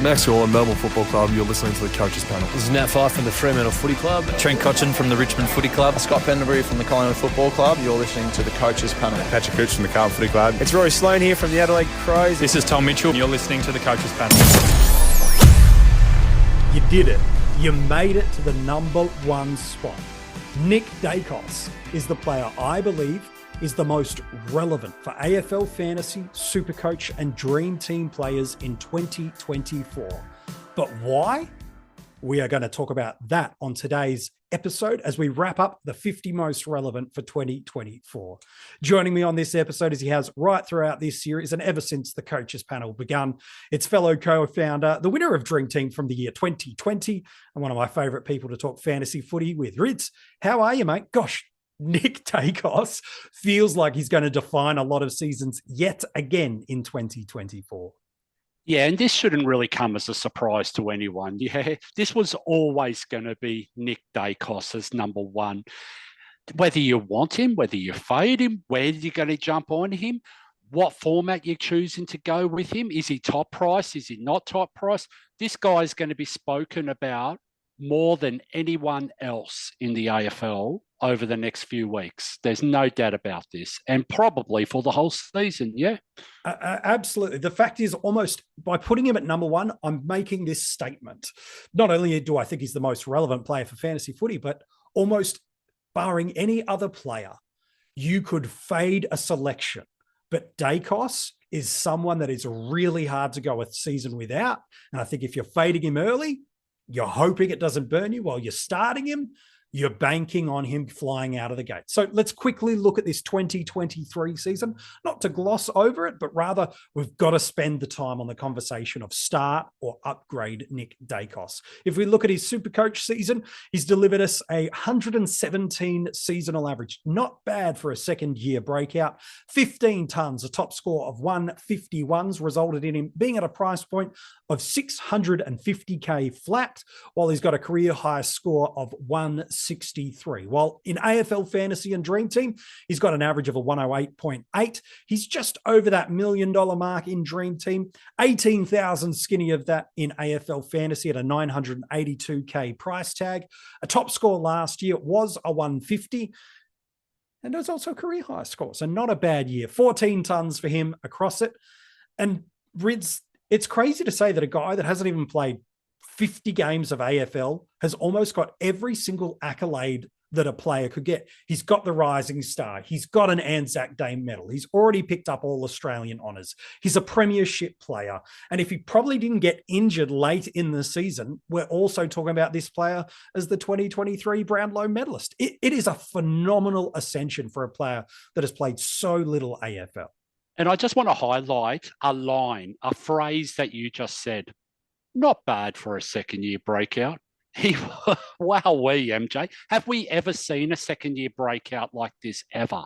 Max Orland, Melbourne Football Club. You're listening to the Coaches Panel. This is Nat Fyfe from the Fremantle Footy Club. Trent Cotchin from the Richmond Footy Club. Scott Pendlebury from the Collingwood Football Club. You're listening to the Coaches Panel. Patrick Cooch from the Carlton Footy Club. It's Rory Sloane here from the Adelaide Crows. This is Tom Mitchell. You're listening to the Coaches Panel. You did it. You made it to the number one spot. Nick Daicos is the player I believe is the most relevant for AFL Fantasy, SuperCoach and Dream Team players in 2024. But why? We are going to talk about that on today's episode as we wrap up the 50 most relevant for 2024. Joining me on this episode, as he has right throughout this series and ever since the Coaches Panel begun, it's fellow co-founder, the winner of Dream Team from the year 2020, and one of my favourite people to talk fantasy footy with. Rids, how are you, mate? Gosh, Nick Daicos feels like he's going to define a lot of seasons yet again in 2024. Yeah, and this shouldn't really come as a surprise to anyone. Yeah, this was always going to be Nick Daicos as number one. Whether you want him, whether you fade him, where you're going to jump on him, what format you're choosing to go with him. Is he top price? Is he not top price? This guy is going to be spoken about more than anyone else in the AFL over the next few weeks. There's no doubt about this, and probably for the whole season, yeah. Absolutely. The fact is, almost by putting him at number one, I'm making this statement. Not only do I think he's the most relevant player for fantasy footy, but almost barring any other player, you could fade a selection. But Daicos is someone that is really hard to go a season without. And I think if you're fading him early, you're hoping it doesn't burn you while you're starting him. You're banking on him flying out of the gate. So let's quickly look at this 2023 season, not to gloss over it, but rather we've got to spend the time on the conversation of start or upgrade Nick Daicos. If we look at his SuperCoach season, he's delivered us a 117 seasonal average. Not bad for a second year breakout. 15 tons, a top score of 151s resulted in him being at a price point of 650K flat, while he's got a career high score of 163. While in AFL Fantasy and Dream Team, he's got an average of a 108.8. He's just over that $1 million mark in Dream Team, 18,000 skinny of that in AFL Fantasy at a 982K price tag. A top score last year was a 150. And there's also a career high score. So not a bad year. 14 tons for him across it. And Rids, it's crazy to say that a guy that hasn't even played 50 games of AFL has almost got every single accolade that a player could get. He's got the Rising Star. He's got an Anzac Day medal. He's already picked up all Australian honours. He's a premiership player. And if he probably didn't get injured late in the season, we're also talking about this player as the 2023 Brownlow medalist. It is a phenomenal ascension for a player that has played so little AFL. And I just want to highlight a line, a phrase that you just said. Not bad for a second-year breakout. Wowee, MJ. Have we ever seen a second-year breakout like this ever?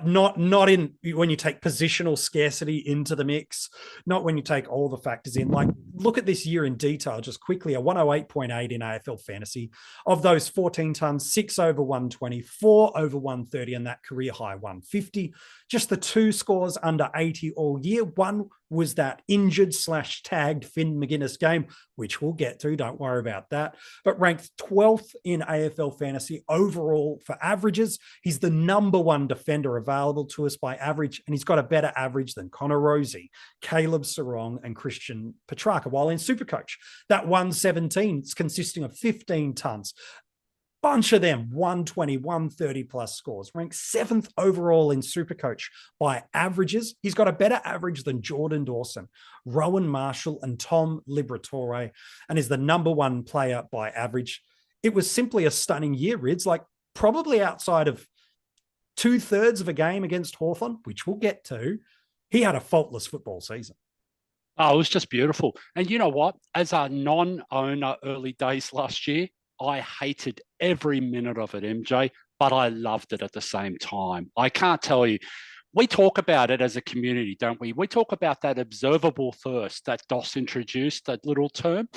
Not in when you take positional scarcity into the mix, not when you take all the factors in. Like, look at this year in detail, just quickly, a 108.8 in AFL Fantasy. Of those 14 tons, 6 over 120, 4 over 130, and that career high 150. Just the two scores under 80 all year. One was that injured/tagged Finn McGuinness game, which we'll get to, don't worry about that, but ranked 12th in AFL Fantasy overall for averages. He's the number one defender available to us by average, and he's got a better average than Connor Rosie, Caleb Sarong, and Christian Petrarca. While in SuperCoach, that 117 is consisting of 15 tons. Bunch of them, 120, 130 plus scores. Ranked 7th overall in SuperCoach by averages. He's got a better average than Jordan Dawson, Rowan Marshall, and Tom Liberatore, and is the number one player by average. It was simply a stunning year, Rids, like probably outside of 2/3 of a game against Hawthorn, which we'll get to. He had a faultless football season. Oh, it was just beautiful. And you know what? As a non-owner early days last year, I hated every minute of it, MJ, but I loved it at the same time. I can't tell you. We talk about it as a community, don't we? We talk about that observable thirst that Doss introduced, that little term.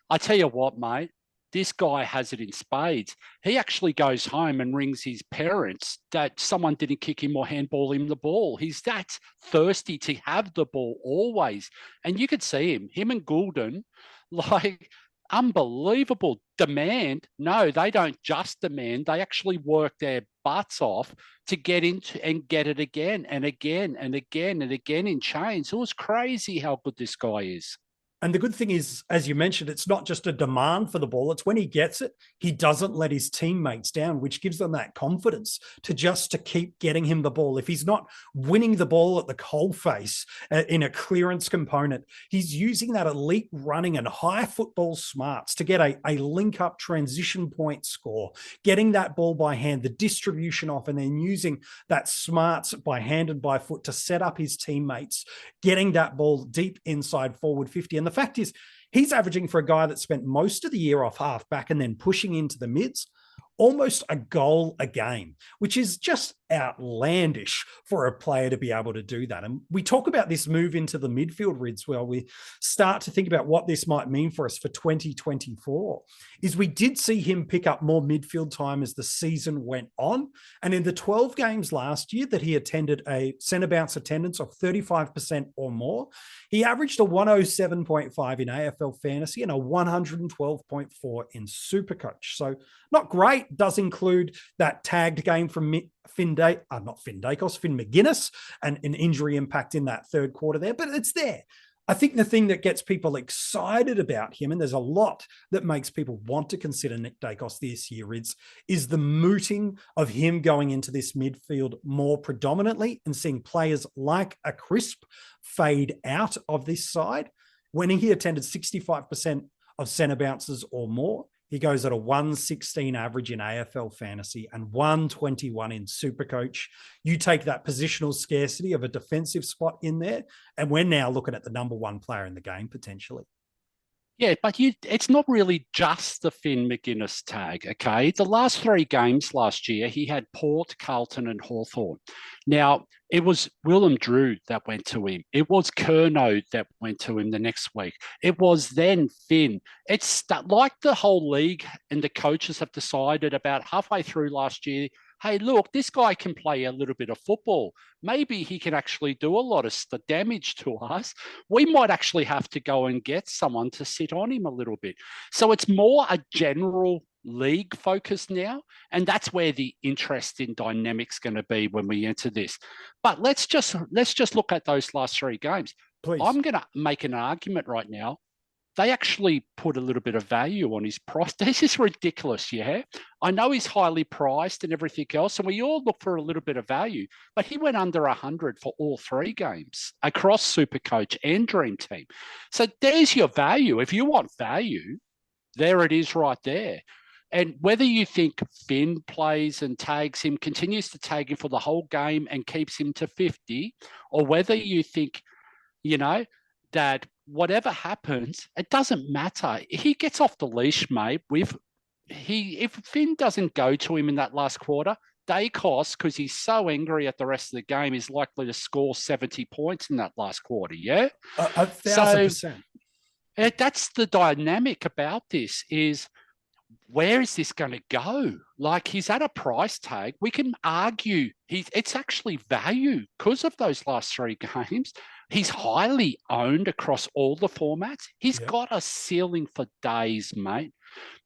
I tell you what, mate, this guy has it in spades. He actually goes home and rings his parents that someone didn't kick him or handball him the ball. He's that thirsty to have the ball always. And you could see him and Goulden, like unbelievable demand. No, they don't just demand. They actually work their butts off to get into and get it again and again and again and again in chains. It was crazy how good this guy is. And the good thing is, as you mentioned, it's not just a demand for the ball. It's when he gets it, he doesn't let his teammates down, which gives them that confidence to keep getting him the ball. If he's not winning the ball at the coalface in a clearance component, he's using that elite running and high football smarts to get a link-up transition point score, getting that ball by hand, the distribution off, and then using that smarts by hand and by foot to set up his teammates, getting that ball deep inside forward 50. And the fact is, he's averaging, for a guy that spent most of the year off half back and then pushing into the mids, almost a goal a game, which is just outlandish for a player to be able to do that. And we talk about this move into the midfield, Rids, where we start to think about what this might mean for us for 2024, is we did see him pick up more midfield time as the season went on. And in the 12 games last year that he attended a centre bounce attendance of 35% or more, he averaged a 107.5 in AFL Fantasy and a 112.4 in SuperCoach. So not great. Does include that tagged game from Finn Maginness and an injury impact in that third quarter there, but it's there. I think the thing that gets people excited about him, and there's a lot that makes people want to consider Nick Daicos this year, is the mooting of him going into this midfield more predominantly and seeing players like a Crisp fade out of this side. When he attended 65% of centre bounces or more, he goes at a 116 average in AFL Fantasy and 121 in SuperCoach. You take that positional scarcity of a defensive spot in there, and we're now looking at the number one player in the game potentially. Yeah, but it's not really just the Finn Maginness tag, okay? The last 3 games last year, he had Port, Carlton and Hawthorn. Now, it was Willem Drew that went to him. It was Curnow that went to him the next week. It was then Finn. It's like the whole league and the coaches have decided about halfway through last year, hey, look, this guy can play a little bit of football. Maybe he can actually do a lot of damage to us. We might actually have to go and get someone to sit on him a little bit. So it's more a general league focus now, and that's where the interesting dynamic's going to be when we enter this. But let's just look at those last 3 games. Please. I'm going to make an argument right now. They actually put a little bit of value on his price. This is ridiculous, yeah? I know he's highly priced and everything else, and we all look for a little bit of value, but he went under 100 for all 3 games across SuperCoach and Dream Team. So there's your value. If you want value, there it is right there. And whether you think Finn plays and tags him, continues to tag him for the whole game and keeps him to 50, or whether you think, that whatever happens, it doesn't matter. He gets off the leash, mate. If Finn doesn't go to him in that last quarter, Daicos, because he's so angry at the rest of the game, is likely to score 70 points in that last quarter, yeah? 1,000%. So that's the dynamic about this is, where is this going to go? Like, he's at a price tag. We can argue it's actually value because of those last 3 games. He's highly owned across all the formats. He's got a ceiling for days, mate.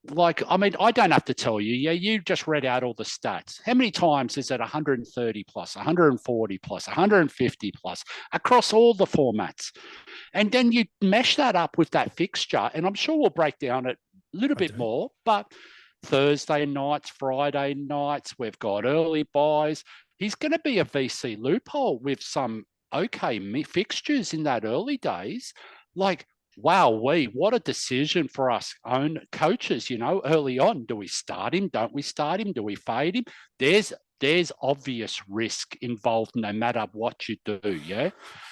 Like, I mean, I don't have to tell you. Yeah, you just read out all the stats. How many times is it 130 plus, 140 plus, 150 plus across all the formats? And then you mesh that up with that fixture, and I'm sure we'll break down it a little bit more, but Thursday nights, Friday nights, we've got early buys. He's going to be a VC loophole with some okay fixtures in that early days. Like, wow, what a decision for us own coaches, early on. Do we start him? Don't we start him? Do we fade him? There's obvious risk involved no matter what you do, yeah? And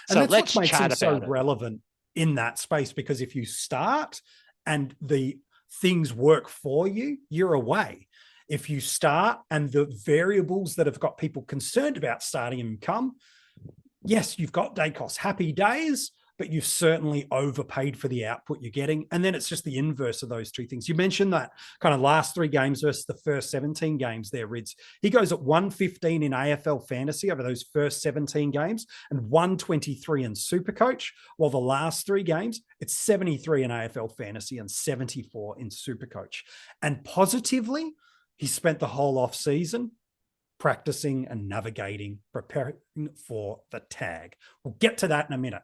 so that's let's what makes chat him about so it. relevant in that space, because if you start and the things work for you, you're away. If you start and the variables that have got people concerned about starting him come, yes, you've got Daicos, happy days, but you've certainly overpaid for the output you're getting. And then it's just the inverse of those two things. You mentioned that kind of last 3 games versus the first 17 games there, Rids. He goes at 115 in AFL fantasy over those first 17 games and 123 in SuperCoach, while the last 3 games, it's 73 in AFL fantasy and 74 in SuperCoach. And positively, he spent the whole off season practicing and navigating, preparing for the tag. We'll get to that in a minute.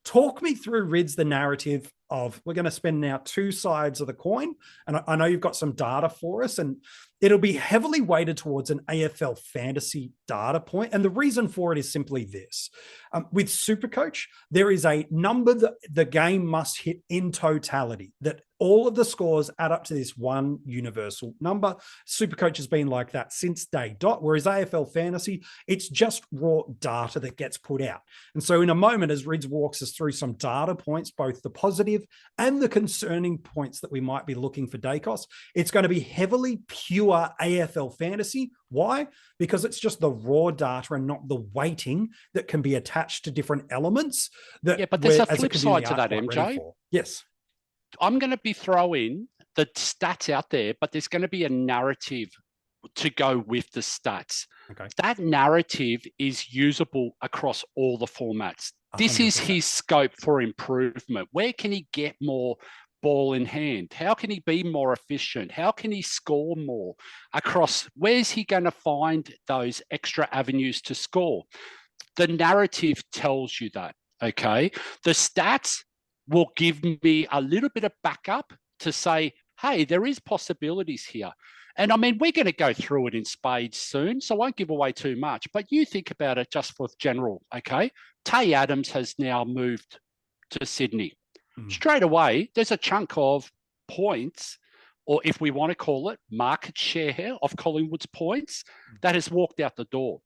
Talk me through, Rids, the narrative of, we're going to spend now 2 sides of the coin. And I know you've got some data for us, and it'll be heavily weighted towards an AFL fantasy data point. And the reason for it is simply this. With SuperCoach, there is a number that the game must hit in totality, that all of the scores add up to this one universal number. SuperCoach has been like that since day dot, whereas AFL fantasy, it's just raw data that gets put out. And so in a moment, as Rids walks us through some data points, both the positive and the concerning points that we might be looking for Daicos, it's going to be heavily pure AFL fantasy. Why? Because it's just the raw data and not the weighting that can be attached to different elements. But there's a flip side to that, MJ. Yes. I'm going to be throwing the stats out there, but there's going to be a narrative to go with the stats. Okay. That narrative is usable across all the formats. 100%. This is his scope for improvement. Where can he get more ball in hand? How can he be more efficient? How can he score more across? Where's he going to find those extra avenues to score? The narrative tells you that, okay? The stats will give me a little bit of backup to say, hey, there is possibilities here. And I mean, we're going to go through it in spades soon, so I won't give away too much. But you think about it just for general, okay? Tay Adams has now moved to Sydney. Straight away, there's a chunk of points, or if we want to call it market share of Collingwood's points, that has walked out the door.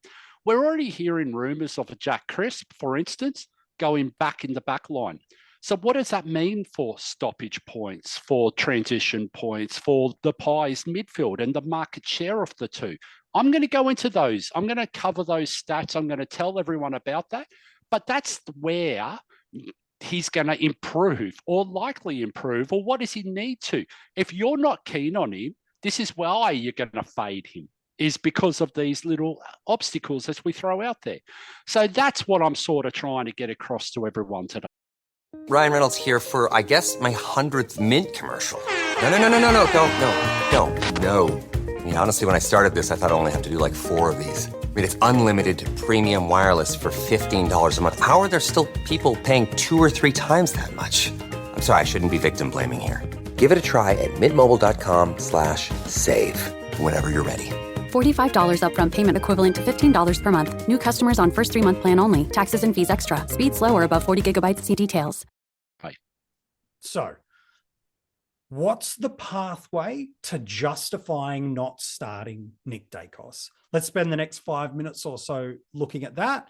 We're already hearing rumours of a Jack Crisp, for instance, going back in the back line. So what does that mean for stoppage points, for transition points, for the Pies midfield and the market share of the two? I'm going to go into those. I'm going to cover those stats. I'm going to tell everyone about that. But that's where he's going to improve or likely improve, or what does he need to? If you're not keen on him, this is why you're going to fade him, is because of these little obstacles as we throw out there. So that's what I'm sort of trying to get across to everyone today. Ryan Reynolds here for, I guess, my 100th Mint commercial. No, don't. I mean, honestly, when I started this, I thought I only have to do like 4 of these. I mean, it's unlimited premium wireless for $15 a month. How are there still people paying 2 or 3 times that much? I'm sorry, I shouldn't be victim blaming here. Give it a try at mintmobile.com/save. Whenever you're ready. $45 upfront payment equivalent to $15 per month. New customers on first 3-month plan only. Taxes and fees extra. Speed slower above 40 gigabytes. See details. Right. So, what's the pathway to justifying not starting Nick Daicos? Let's spend the next 5 minutes or so looking at that.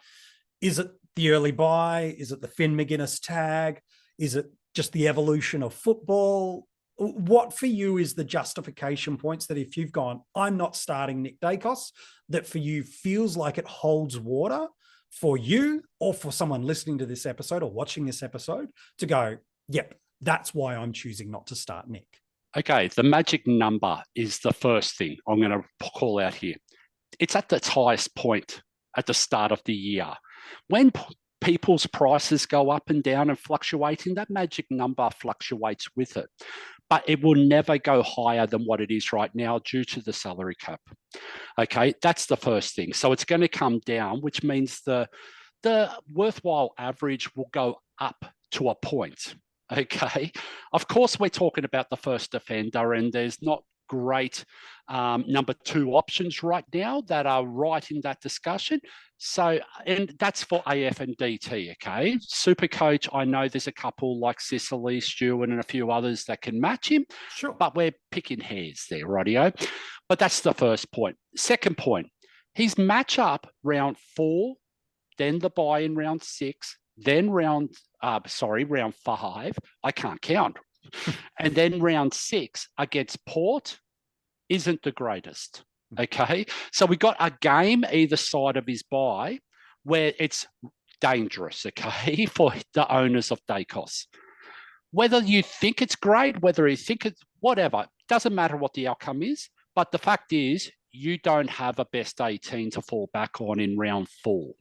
Is it the early buy? Is it the Finn McGuinness tag? Is it just the evolution of football? What for you is the justification points that if you've gone, I'm not starting Nick Daicos, that for you feels like it holds water for you or for someone listening to this episode or watching this episode to go, yep, that's why I'm choosing not to start Nick? Okay, the magic number is the first thing I'm going to call out here. It's at its highest point at the start of the year. When people's prices go up and down and fluctuating, that magic number fluctuates with it. But it will never go higher than what it is right now due to the salary cap. Okay, that's the first thing. So it's going to come down, which means the worthwhile average will go up to a point. Okay, of course, we're talking about the first defender, and there's not great number 2 options right now that are right in that discussion. So, and that's for AF and DT, okay? SuperCoach, I know there's a couple like Sicily, Stewart, and a few others that can match him. Sure. But we're picking hairs there, rightio? But that's the first point. Second point, his matchup round 4, then the buy in round 6, then round 5. I can't count. And then round 6 against Port isn't the greatest. Okay. So we got a game either side of his bye where it's dangerous, okay, for the owners of Daicos. Whether you think it's great, whether you think it's whatever, doesn't matter what the outcome is. But the fact is, you don't have a best 18 to fall back on in round 4.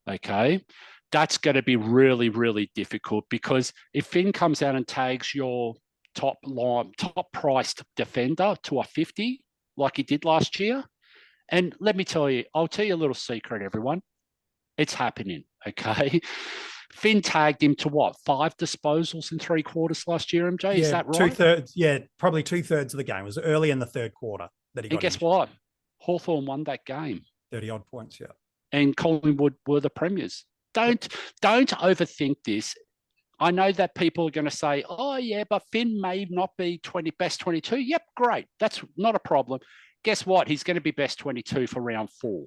Okay, that's going to be really, really difficult, because if Finn comes out and tags your top priced defender to a 50, like he did last year, and let me tell you, I'll tell you a little secret, everyone. It's happening, okay? Finn tagged him to what, 5 disposals in 3 quarters last year, MJ? Yeah, is that right? 2/3. Yeah, probably 2/3 of the game. It was early in the third quarter that he got. And guess what? Hawthorn won that game. 30 odd points, yeah. And Collingwood were the premiers. Don't overthink this. I know that people are going to say, oh, yeah, but Finn may not be best 22. Yep, great. That's not a problem. Guess what? He's going to be best 22 for round 4.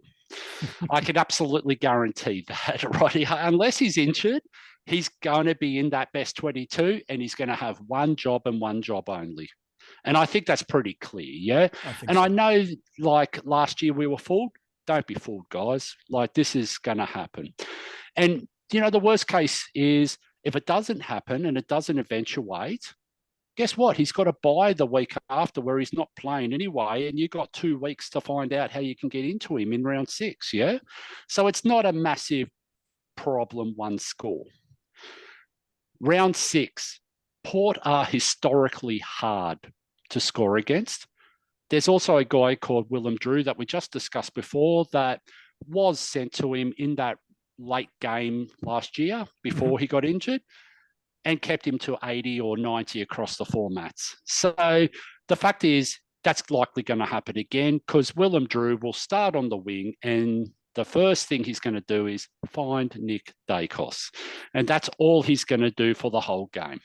I can absolutely guarantee that, right? Unless he's injured, he's going to be in that best 22, and he's going to have one job and one job only. And I think that's pretty clear, yeah? I know, like, last year we were fooled. Don't be fooled, guys. Like, this is going to happen. And, you know, the worst case is if it doesn't happen and it doesn't eventuate, guess what? He's got to buy the week after where he's not playing anyway, and you've got 2 weeks to find out how you can get into him in round 6, yeah? So it's not a massive problem, one score. Round 6, Port are historically hard to score against. There's also a guy called Willem Drew that we just discussed before that was sent to him in that late game last year before he got injured, and kept him to 80 or 90 across the formats. So the fact is, that's likely going to happen again, because Willem Drew will start on the wing, and the first thing he's going to do is find Nick Daicos. And that's all he's going to do for the whole game.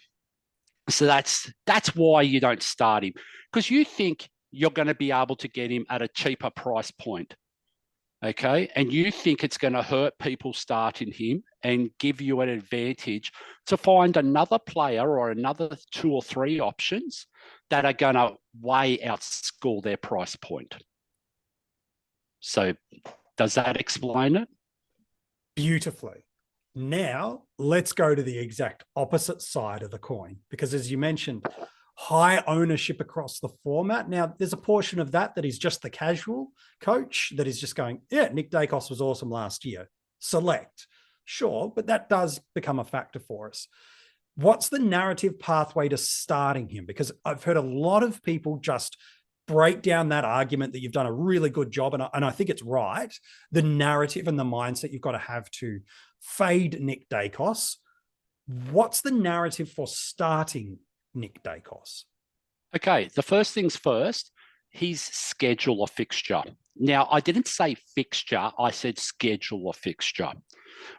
So that's why you don't start him, because you think you're going to be able to get him at a cheaper price point. Okay, and you think it's going to hurt people starting him and give you an advantage to find another player or another 2 or 3 options that are going to way outscore their price point. So does that explain it? Beautifully. Now, let's go to the exact opposite side of the coin, because as you mentioned, high ownership across the format. Now, there's a portion of that is just the casual coach that is just going, yeah, Nick Daicos was awesome last year. Select. Sure, but that does become a factor for us. What's the narrative pathway to starting him? Because I've heard a lot of people just break down that argument that you've done a really good job, and I think it's right, the narrative and the mindset you've got to have to fade Nick Daicos. What's the narrative for starting Nick Daicos? Okay, the first things first, his schedule or fixture. Now, I didn't say fixture, I said schedule or fixture.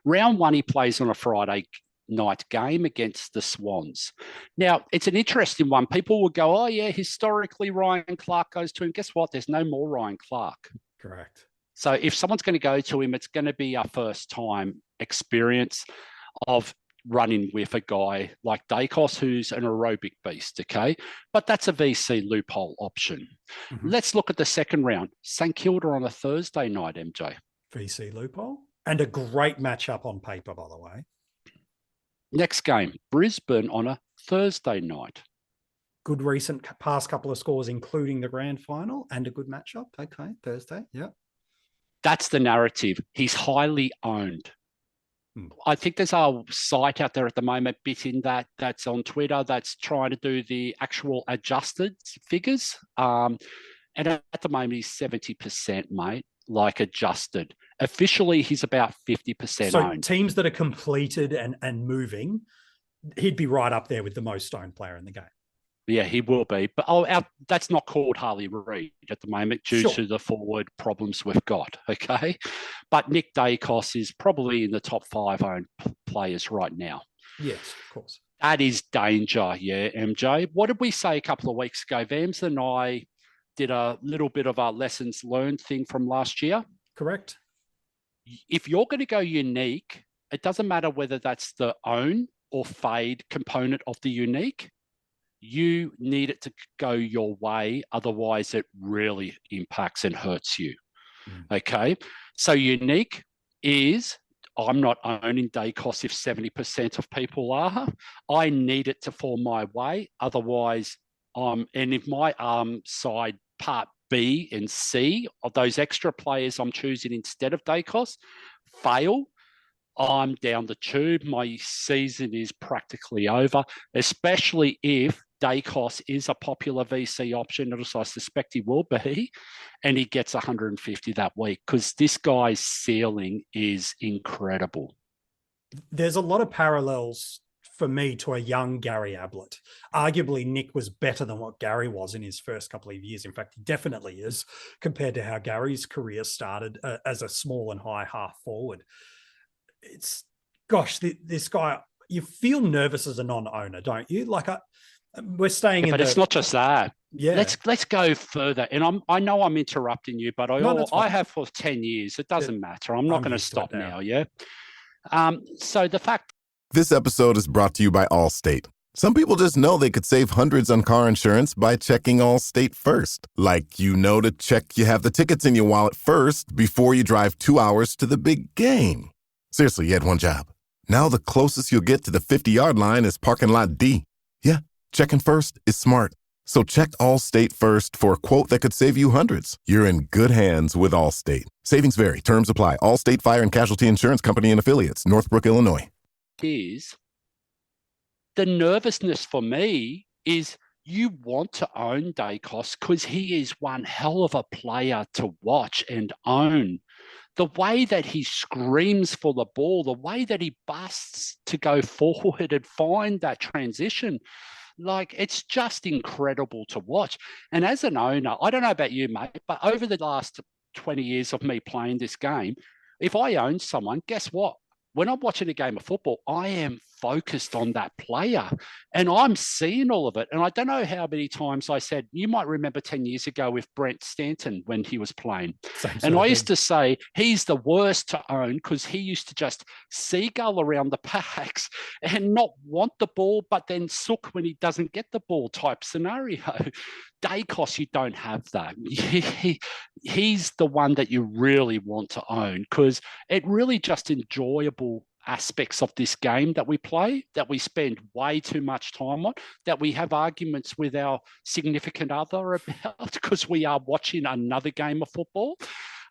Round 1, he plays on a Friday night game against the Swans. Now, it's an interesting one. People will go, oh, yeah, historically Ryan Clark goes to him. Guess what? There's no more Ryan Clark. Correct. So if someone's going to go to him, it's going to be a first-time experience of running with a guy like Daicos, who's an aerobic beast, okay? But that's a VC loophole option. Let's look at the second round. St Kilda on a Thursday night, MJ. VC loophole. And a great matchup on paper, by the way. Next game, Brisbane on a Thursday night. Good recent past couple of scores, including the grand final, and a good matchup. Okay, Thursday, yeah. That's the narrative. He's highly owned. I think there's a site out there at the moment, that's on Twitter, that's trying to do the actual adjusted figures. And at the moment, he's 70%, mate, like adjusted. Officially, he's about 50% so owned. Teams that are completed and moving, he'd be right up there with the most owned player in the game. Yeah, he will be. But that's not called Harley Reid at the moment due to the forward problems we've got, okay? But Nick Daicos is probably in the top 5 owned players right now. Yes, of course. That is danger, yeah, MJ. What did we say a couple of weeks ago? Vams and I did a little bit of our lessons learned thing from last year. Correct. If you're going to go unique, it doesn't matter whether that's the own or fade component of the unique. You need it to go your way. Otherwise, it really impacts and hurts you. Okay. So unique is I'm not owning Daicos if 70% of people are. I need it to fall my way. Otherwise, and if my side part B and C of those extra players I'm choosing instead of Daicos fail, I'm down the tube. My season is practically over, especially if Daicos is a popular VC option, as I suspect he will be, and he gets 150 that week, because this guy's ceiling is incredible. There's a lot of parallels for me to a young Gary Ablett. Arguably, Nick was better than what Gary was in his first couple of years. In fact, he definitely is, compared to how Gary's career started as a small and high half forward. It's, gosh, this guy, you feel nervous as a non-owner, don't you? Like, we're staying in. But it's not just that. Yeah. Let's go further. And I know I'm interrupting you, but I have for 10 years. It doesn't matter. I'm not going to stop now. Yeah. So the fact. This episode is brought to you by Allstate. Some people just know they could save hundreds on car insurance by checking Allstate first. Like, to check you have the tickets in your wallet first before you drive 2 hours to the big game. Seriously, you had one job. Now the closest you'll get to the 50-yard line is parking lot D. Yeah, checking first is smart. So check Allstate first for a quote that could save you hundreds. You're in good hands with Allstate. Savings vary. Terms apply. Allstate Fire and Casualty Insurance Company and Affiliates. Northbrook, Illinois. Is the nervousness for me is you want to own Daicos because he is one hell of a player to watch and own. The way that he screams for the ball, the way that he busts to go forward and find that transition, like, it's just incredible to watch. And as an owner, I don't know about you, mate, but over the last 20 years of me playing this game, if I own someone, guess what? When I'm watching a game of football, I am focused on that player and I'm seeing all of it. And I don't know how many times I said, you might remember 10 years ago with Brent Stanton when he was playing. And I used to say he's the worst to own because he used to just seagull around the packs and not want the ball, but then sook when he doesn't get the ball type scenario. Daicos, you don't have that. He's the one that you really want to own because it really just enjoyable aspects of this game that we play, that we spend way too much time on, that we have arguments with our significant other about because we are watching another game of football,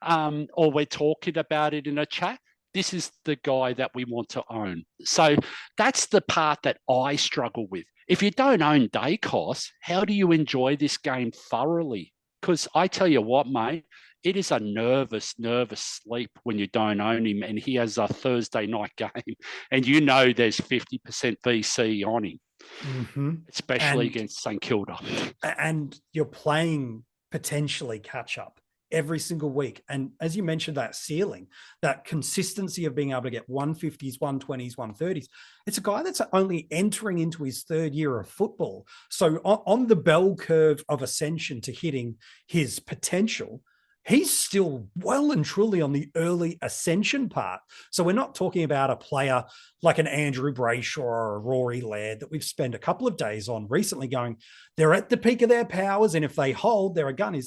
or we're talking about it in a chat. This is the guy that we want to own. So that's the part that I struggle with. If you don't own Daicos, how do you enjoy this game thoroughly? Because I tell you what, mate, it is a nervous sleep when you don't own him and he has a Thursday night game and you know there's 50% VC on him, especially against St Kilda. And you're playing potentially catch up every single week. And as you mentioned, that ceiling, that consistency of being able to get 150s, 120s, 130s, it's a guy that's only entering into his third year of football. So on the bell curve of ascension to hitting his potential, he's still well and truly on the early ascension part. So we're not talking about a player like an Andrew Brayshaw or a Rory Laird that we've spent a couple of days on recently going, they're at the peak of their powers. And if they hold, they're a gun.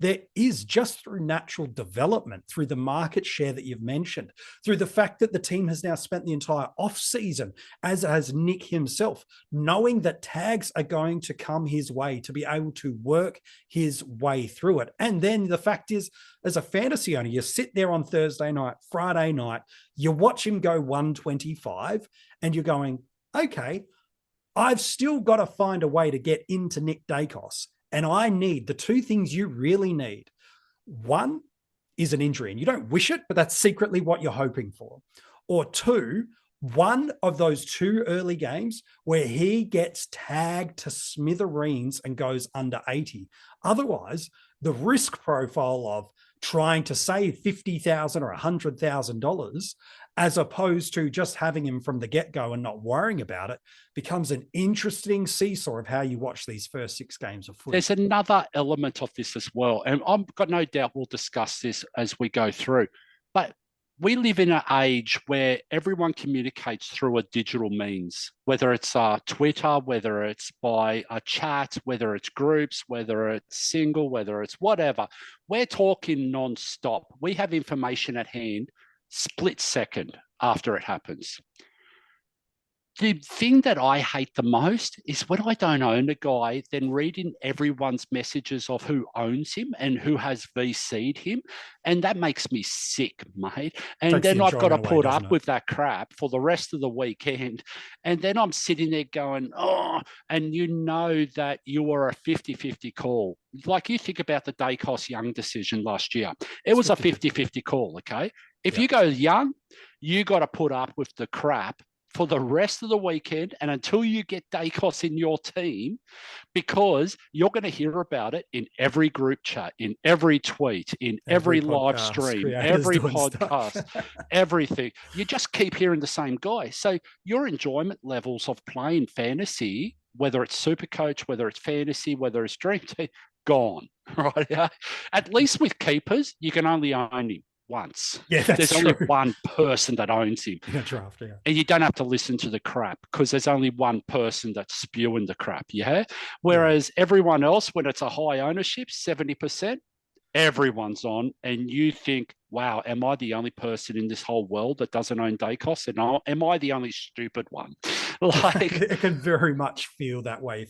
There is just through natural development, through the market share that you've mentioned, through the fact that the team has now spent the entire off season, as has Nick himself, knowing that tags are going to come his way to be able to work his way through it. And then the fact is, as a fantasy owner, you sit there on Thursday night, Friday night, you watch him go 125 and you're going, okay, I've still got to find a way to get into Nick Daicos. And I need the two things you really need. One is an injury, and you don't wish it, but that's secretly what you're hoping for. Or two, one of those two early games where he gets tagged to smithereens and goes under 80. Otherwise, the risk profile of trying to save $50,000 or $100,000 as opposed to just having him from the get-go and not worrying about it becomes an interesting seesaw of how you watch these first 6 games of football. There's another element of this as well, and I've got no doubt we'll discuss this as we go through, but we live in an age where everyone communicates through a digital means, whether it's Twitter, whether it's by a chat, whether it's groups, whether it's single, whether it's whatever. We're talking non-stop. We have information at hand, split second. after it happens. The thing that I hate the most is when I don't own a guy, then reading everyone's messages of who owns him and who has VC'd him. And that makes me sick, mate. And then I've got to put up with that crap for the rest of the weekend. And then I'm sitting there going, oh, and you know that you were a 50-50 call. Like you think about the Daicos Young decision last year. It was a 50-50 call, okay? If you go Young, you got to put up with the crap for the rest of the weekend and until you get Daicos in your team, because you're going to hear about it in every group chat, in every tweet, in every live stream, every podcast, everything. You just keep hearing the same guy. So your enjoyment levels of playing fantasy, whether it's SuperCoach, whether it's fantasy, whether it's Dream Team, gone, right? At least with keepers, you can only own him once. Yeah, that's there's true. only one person that owns him. Draft, yeah. And you don't have to listen to the crap because there's only one person that's spewing the crap, yeah? Whereas everyone else, when it's a high ownership, 70%, everyone's on, and you think, wow, am I the only person in this whole world that doesn't own Daicos? And am I the only stupid one? Like, it can very much feel that way.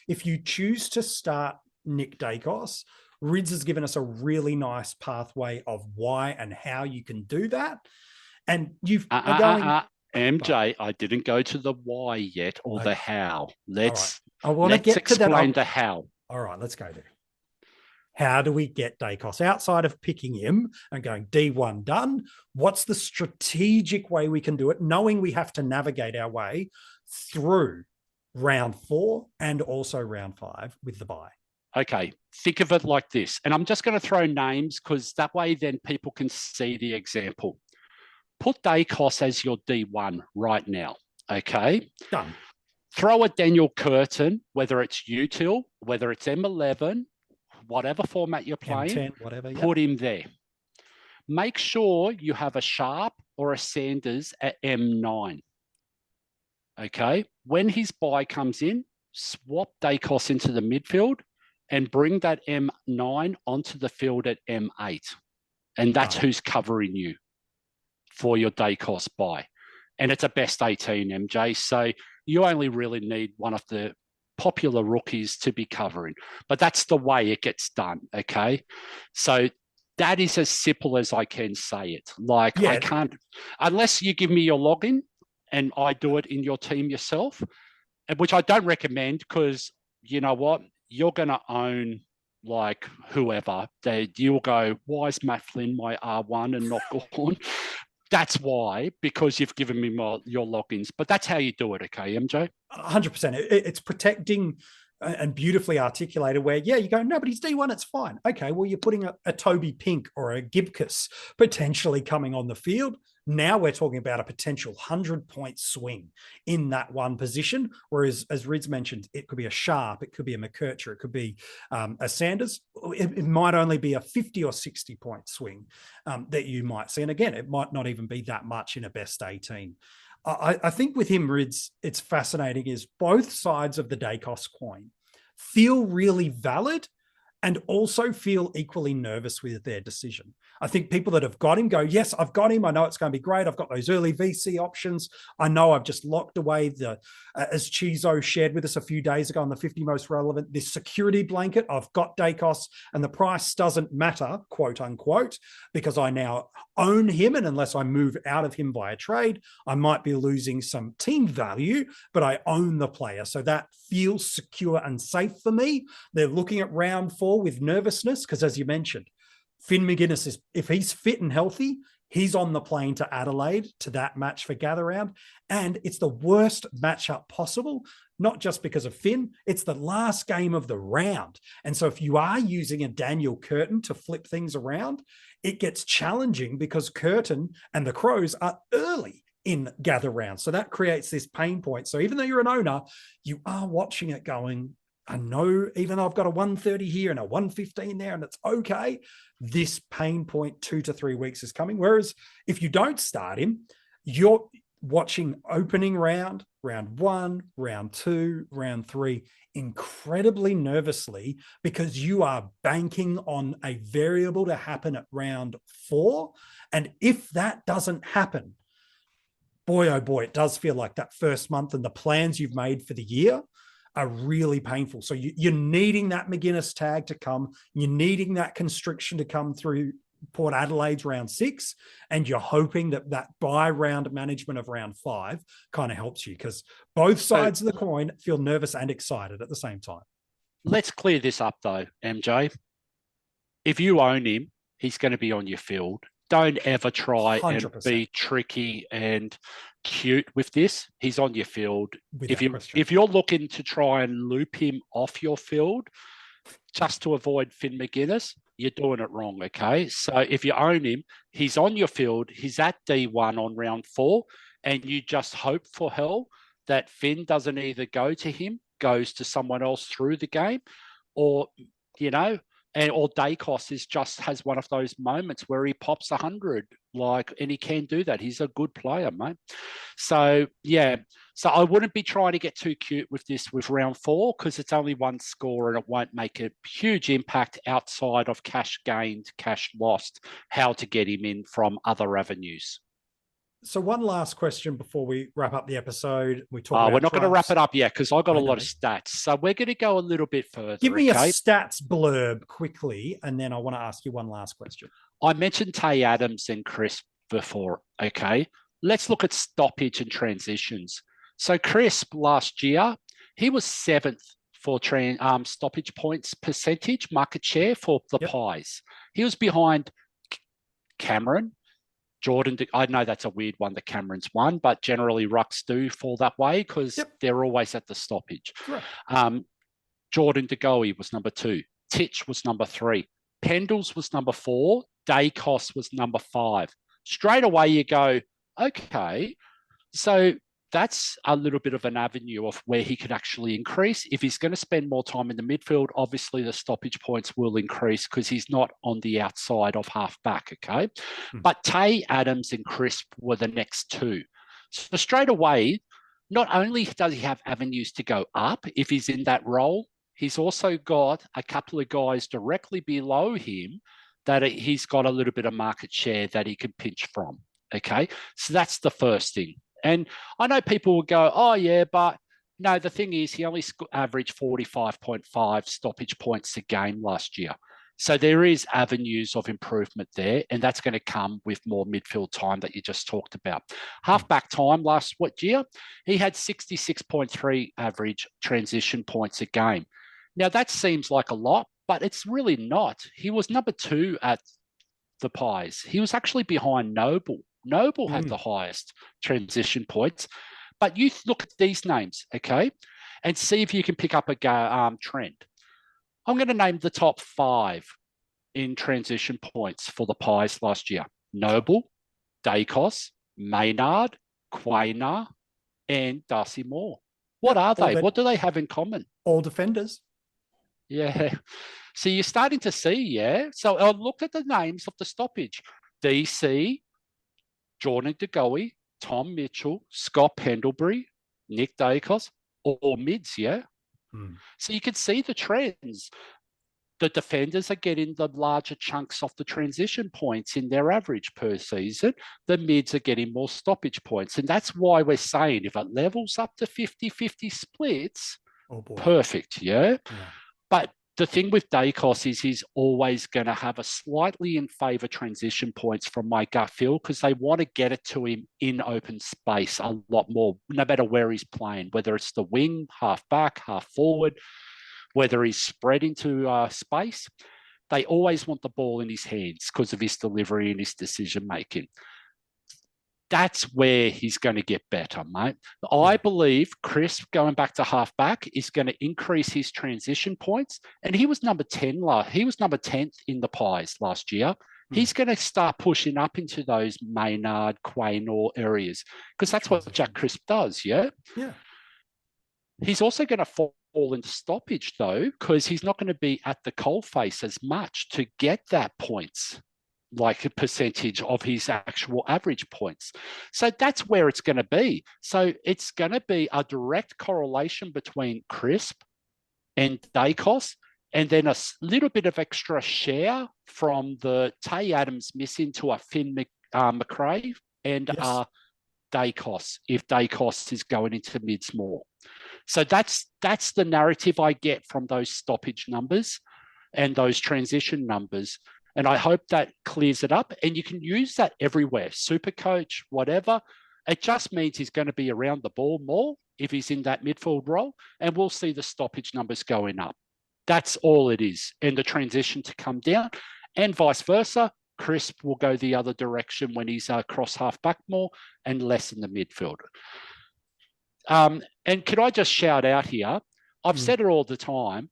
If you choose to start Nick Daicos, Rids has given us a really nice pathway of why and how you can do that. And you've MJ, I didn't go to the why yet or the how. Let's explain the how. All right, let's go there. How do we get Daicos outside of picking him and going D1 done? What's the strategic way we can do it, knowing we have to navigate our way through round 4 and also round 5 with the bye? Okay, think of it like this. And I'm just going to throw names because that way then people can see the example. Put Daicos as your D1 right now, okay? Done. Throw a Daniel Curtin, whether it's util, whether it's M11, whatever format you're playing, M10, whatever, put him there. Make sure you have a Sharp or a Sanders at M9, okay? When his bye comes in, swap Daicos into the midfield and bring that M9 onto the field at M8. And that's who's covering you for your Daicos bye. And it's a best 18, MJ. So you only really need one of the popular rookies to be covering. But that's the way it gets done, okay? So that is as simple as I can say it. Like, I can't, unless you give me your login and I do it in your team yourself, which I don't recommend because, you know what? You're going to own like whoever. You'll go, why is Matt Flynn my R1 and not Gorn? That's why, because you've given me your logins. But that's how you do it, okay, MJ? 100%. It's protecting and beautifully articulated where, you go, no, but he's D1, it's fine. Okay, well, you're putting a Toby Pink or a Gibcus potentially coming on the field. Now we're talking about a potential 100-point swing in that one position. Whereas, as Rids mentioned, it could be a Sharp, it could be a McKercher, it could be a Sanders. It might only be a 50 or 60-point swing that you might see. And again, it might not even be that much in a best 18. I think with him, Rids, it's fascinating is both sides of the Daicos coin feel really valid and also feel equally nervous with their decision. I think people that have got him go, yes, I've got him. I know it's going to be great. I've got those early VC options. I know I've just locked away as Chizo shared with us a few days ago on the 50 most relevant, this security blanket. I've got Daicos and the price doesn't matter, quote unquote, because I now own him. And unless I move out of him via trade, I might be losing some team value, but I own the player. So that feels secure and safe for me. They're looking at round 4 with nervousness because, as you mentioned, Finn McGuinness is, if he's fit and healthy, he's on the plane to Adelaide to that match for gather round. And it's the worst matchup possible, not just because of Finn, it's the last game of the round. And so if you are using a Daniel Curtin to flip things around, it gets challenging because Curtin and the Crows are early in gather round. So that creates this pain point. So even though you're an owner, you are watching it going, I know, even though I've got a 130 here and a 115 there and it's okay, this pain point 2 to 3 weeks is coming. Whereas if you don't start him, you're watching opening round 1, round 2, round 3, incredibly nervously because you are banking on a variable to happen at round 4. And if that doesn't happen, boy, oh boy, it does feel like that first month and the plans you've made for the year are really painful. So you're needing that McGuinness tag to come. You're needing that constriction to come through Port Adelaide's round 6, and you're hoping that bye round management of round 5 kind of helps you, because both sides of the coin feel nervous and excited at the same time. Let's clear this up though, MJ. If you own him, he's going to be on your field. Don't ever try 100%. And be tricky and cute with this. He's on your field. If you're looking to try and loop him off your field just to avoid Finn McGuinness, you're doing it wrong, okay? So if you own him, he's on your field, he's at D1 on round 4, and you just hope for hell that Finn doesn't either go to him, goes to someone else through the game, or, or Daicos has one of those moments where he pops 100, and he can do that. He's a good player, mate. So, yeah. So I wouldn't be trying to get too cute with this with round 4, because it's only one score and it won't make a huge impact outside of cash gained, cash lost, how to get him in from other avenues. So one last question before we wrap up the episode. We're not going to wrap it up yet, because I've got a lot of stats. So we're going to go a little bit further. Give me a stats blurb quickly, and then I want to ask you one last question. I mentioned Tay Adams and Crisp before, okay? Let's look at stoppage and transitions. So Crisp last year, he was 7th for stoppage points percentage, market share for the Pies. He was behind Cameron, Jordan. I know that's a weird one that Cameron's won, but generally rucks do fall that way because they're always at the stoppage. Jordan De Goey was number 2. Titch was number 3. Pendles was number 4. Daicos was number 5. Straight away you go, okay, so that's a little bit of an avenue of where he could actually increase. If he's going to spend more time in the midfield, obviously the stoppage points will increase because he's not on the outside of half back, okay? But Tay, Adams and Crisp were the next 2. So straight away, not only does he have avenues to go up if he's in that role, he's also got a couple of guys directly below him that he's got a little bit of market share that he can pinch from, okay? So that's the first thing. And I know people will go, oh, yeah, but no, the thing is he only averaged 45.5 stoppage points a game last year. So there is avenues of improvement there, and that's going to come with more midfield time that you just talked about. Halfback time last year, he had 66.3 average transition points a game. Now, that seems like a lot, but it's really not. He was number 2 at the Pies. He was actually behind Noble. Noble had the highest transition points, but you look at these names, okay, and see if you can pick up a trend. I'm going to name the top 5 in transition points for the Pies last year. Noble, Daicos, Maynard, Quayner, and Darcy Moore. What are they? What do they have in common? All defenders. Yeah. So you're starting to see, yeah. So I looked at the names of the stoppage. DC, Jordan De Goey, Tom Mitchell, Scott Pendlebury, Nick Daicos, all mids, yeah? So you can see the trends. The defenders are getting the larger chunks of the transition points in their average per season. The mids are getting more stoppage points. And that's why we're saying if it levels up to 50-50 splits, perfect, yeah? But the thing with Daicos is he's always going to have a slightly in favour transition points from my gut feel because they want to get it to him in open space a lot more, no matter where he's playing, whether it's the wing, half back, half forward, whether he's spread into space. They always want the ball in his hands because of his delivery and his decision making. That's where he's going to get better, mate. I believe Chris, going back to halfback, is going to increase his transition points. And he was number 10. He was number 10th in the Pies last year. He's going to start pushing up into those Maynard, Quayner areas because that's what Jack Crisp does, yeah? Yeah. He's also going to fall into stoppage, though, because he's not going to be at the coalface as much to get that points, like a percentage of his actual average points. So that's where it's going to be. So it's going to be a direct correlation between Crisp and Daicos, and then a little bit of extra share from the Tay Adams miss into a Finn McRae and Daicos if Daicos is going into mids more. So that's the narrative I get from those stoppage numbers and those transition numbers. And I hope that clears it up. And you can use that everywhere, SuperCoach, whatever. It just means he's going to be around the ball more if he's in that midfield role, and we'll see the stoppage numbers going up. That's all it is. And the transition to come down, and vice versa. Crisp will go the other direction when he's cross half back more and less in the midfield. And can I just shout out here? I've said it all the time,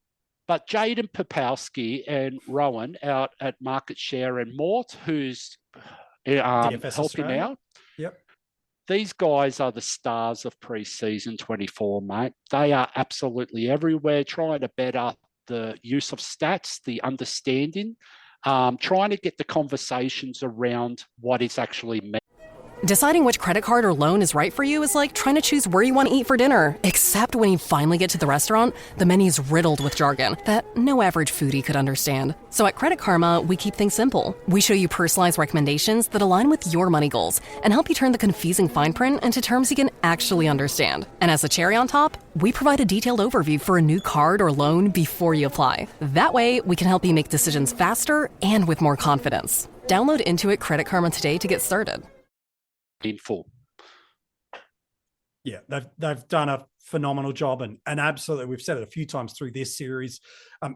but Jaden Popowski and Rowan out at Market Share and Mort, who's helping out. Yep. These guys are the stars of pre-season 24, mate. They are absolutely everywhere, trying to better the use of stats, the understanding, trying to get the conversations around what is actually meant. Deciding which credit card or loan is right for you is like trying to choose where you want to eat for dinner. Except when you finally get to the restaurant, the menu's riddled with jargon that no average foodie could understand. So at Credit Karma, we keep things simple. We show you personalized recommendations that align with your money goals and help you turn the confusing fine print into terms you can actually understand. And as a cherry on top, we provide a detailed overview for a new card or loan before you apply. That way, we can help you make decisions faster and with more confidence. Download Intuit Credit Karma today to get started. In full. Yeah, they've done a phenomenal job, and absolutely, we've said it a few times through this series.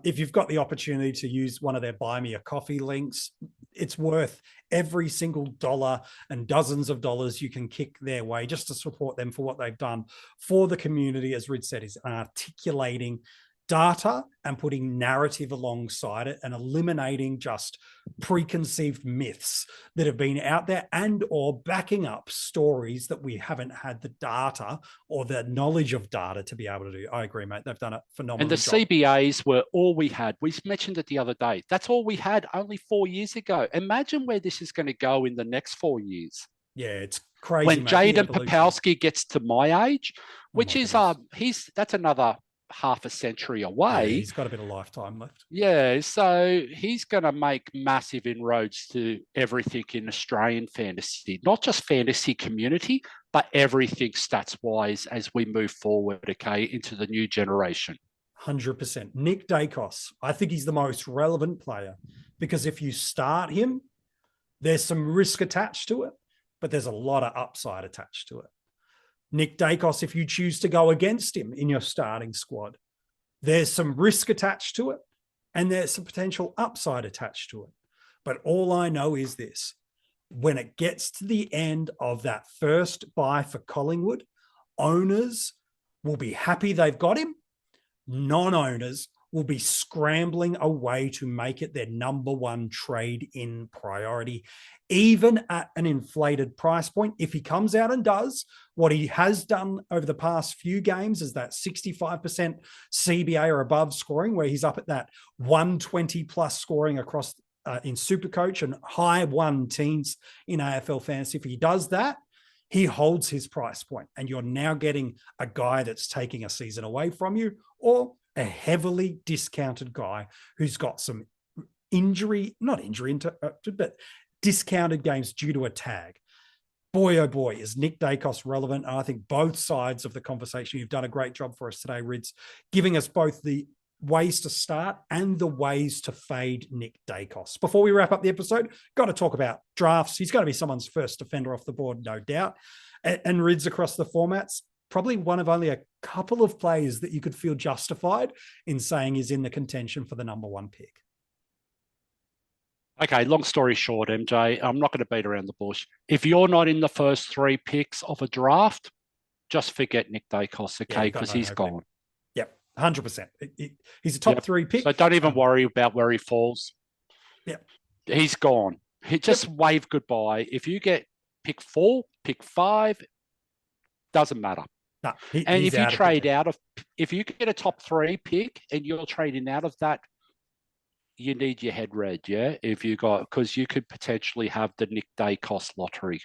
If you've got the opportunity to use one of their Buy Me a Coffee links, it's worth every single dollar and dozens of dollars you can kick their way just to support them for what they've done for the community. As Rid said, is articulating data and putting narrative alongside it and eliminating just preconceived myths that have been out there and or backing up stories that we haven't had the data or the knowledge of data to be able to do. I agree, mate. They've done a phenomenal And the job. CBAs were all we had. We mentioned it the other day. That's all we had only 4 years ago. Imagine where this is going to go in the next 4 years. Yeah, it's crazy. When mate, Jaden Popowski gets to my age, which is that's another half a century away. Yeah, he's got a bit of lifetime left. Yeah, so he's going to make massive inroads to everything in Australian fantasy, not just fantasy community, but everything stats-wise as we move forward, okay, into the new generation. 100%. Nick Daicos, I think he's the most relevant player because if you start him, there's some risk attached to it, but there's a lot of upside attached to it. Nick Daicos, if you choose to go against him in your starting squad, there's some risk attached to it and there's some potential upside attached to it. But all I know is this: when it gets to the end of that first buy for Collingwood, owners will be happy they've got him. Non-owners will be scrambling away to make it their number one trade in priority, even at an inflated price point. If he comes out and does what he has done over the past few games, is that 65% CBA or above scoring, where he's up at that 120 plus scoring across in SuperCoach and high 1-teens in AFL Fantasy. If he does that, he holds his price point, and you're now getting a guy that's taking a season away from you, or a heavily discounted guy who's got some but discounted games due to a tag. Boy, oh boy, is Nick Daicos relevant. And I think both sides of the conversation, you've done a great job for us today, Rids, giving us both the ways to start and the ways to fade Nick Daicos. Before we wrap up the episode, got to talk about drafts. He's going to be someone's first defender off the board, no doubt. And Rids across the formats, probably one of only a couple of players that you could feel justified in saying is in the contention for the number one pick. Okay, long story short, MJ, I'm not going to beat around the bush. If you're not in the first 3 picks of a draft, just forget Nick Daicos, okay, because he's gone. Yep, 100%. He's a top 3 pick. So don't even worry about where he falls. Yeah, he's gone. He just wave goodbye. If you get pick 4, pick 5, doesn't matter. No, and if you trade out of, if you get a top 3 pick and you're trading out of that, you need your head read, yeah? If you got, because you could potentially have the Nick Daicos lottery.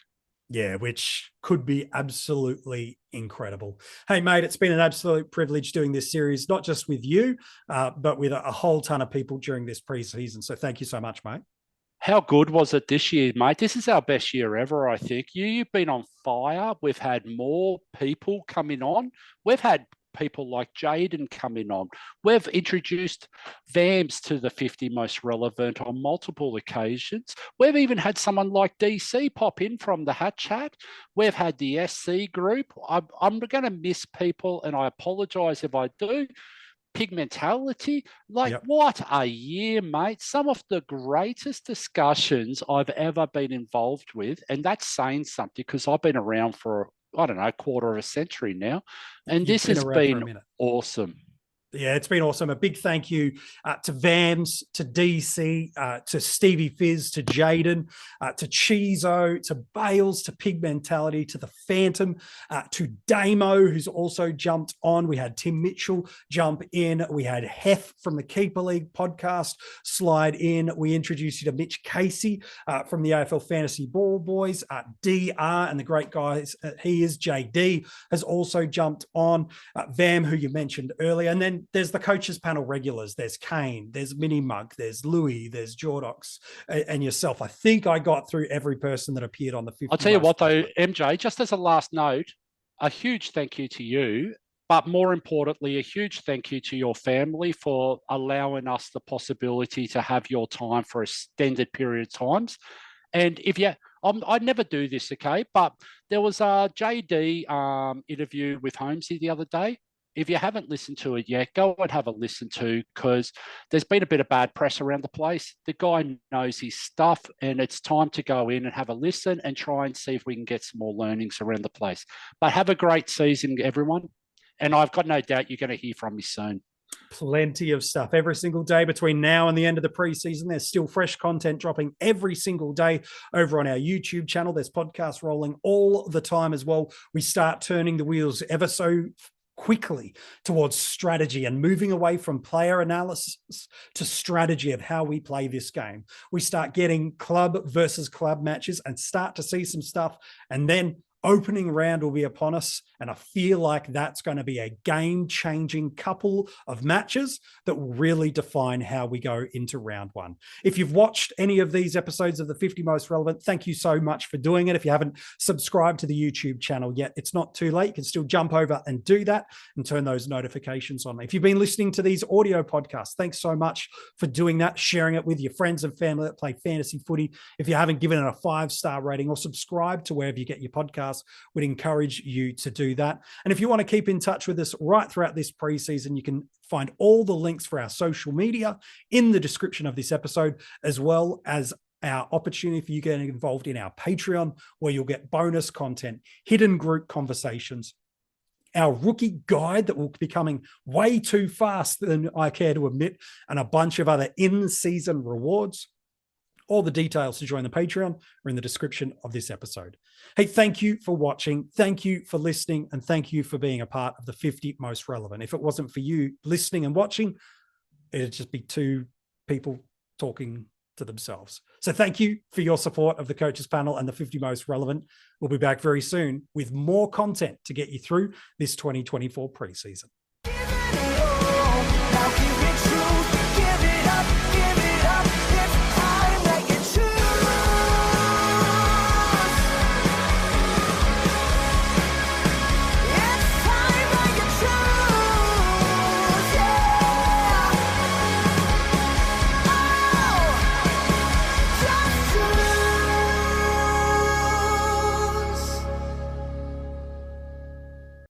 Yeah, which could be absolutely incredible. Hey, mate, it's been an absolute privilege doing this series, not just with you, but with a whole ton of people during this preseason. So thank you so much, mate. How good was it this year, mate? This is our best year ever, I think. You've been on fire. We've had more people coming on. We've had people like Jaden coming on. We've introduced Vams to the 50 most relevant on multiple occasions. We've even had someone like DC pop in from the Hat Chat. We've had the SC group. I'm going to miss people, and I apologise if I do. Pigmentality, what a year, mate. Some of the greatest discussions I've ever been involved with, and that's saying something because I've been around for, I don't know, a quarter of a century now, and this has been awesome. Yeah, it's been awesome. A big thank you to Vams, to DC, to Stevie Fizz, to Jaden, to Chizo, to Bales, to Pigmentality, to the Phantom, to Damo, who's also jumped on. We had Tim Mitchell jump in. We had Hef from the Keeper League podcast slide in. We introduced you to Mitch Casey from the AFL Fantasy Ball Boys. DR and the great guys he is, JD, has also jumped on. Vam, who you mentioned earlier. And then there's the coaches panel regulars. There's Kane, there's Mini Mug, there's Louis, there's Jordox, and yourself. I think I got through every person that appeared on the 50. I'll tell you what though, MJ, just as a last note, a huge thank you to you, but more importantly, a huge thank you to your family for allowing us the possibility to have your time for extended period of times. And if you, I'd never do this, okay, but there was a JD interview with Holmesy the other day. If you haven't listened to it yet, go and have a listen to, because there's been a bit of bad press around the place. The guy knows his stuff, and it's time to go in and have a listen and try and see if we can get some more learnings around the place. But have a great season, everyone. And I've got no doubt you're going to hear from me soon. Plenty of stuff every single day between now and the end of the preseason. There's still fresh content dropping every single day over on our YouTube channel. There's podcasts rolling all the time as well. We start turning the wheels ever so quickly towards strategy and moving away from player analysis to strategy of how we play this game. We start getting club versus club matches and start to see some stuff, and then opening round will be upon us, and I feel like that's going to be a game-changing couple of matches that will really define how we go into round one. If you've watched any of these episodes of the 50 Most Relevant, thank you so much for doing it. If you haven't subscribed to the YouTube channel yet, it's not too late. You can still jump over and do that and turn those notifications on. If you've been listening to these audio podcasts, thanks so much for doing that, sharing it with your friends and family that play fantasy footy. If you haven't given it a 5-star rating or subscribe to wherever you get your podcasts, would encourage you to do that. And if you want to keep in touch with us right throughout this preseason, you can find all the links for our social media in the description of this episode, as well as our opportunity for you getting involved in our Patreon, where you'll get bonus content, hidden group conversations, our rookie guide that will be coming way too fast than I care to admit, and a bunch of other in-season rewards. All the details to join the Patreon are in the description of this episode. Hey, thank you for watching. Thank you for listening. And thank you for being a part of the 50 Most Relevant. If it wasn't for you listening and watching, it'd just be two people talking to themselves. So thank you for your support of the Coaches Panel and the 50 Most Relevant. We'll be back very soon with more content to get you through this 2024 preseason.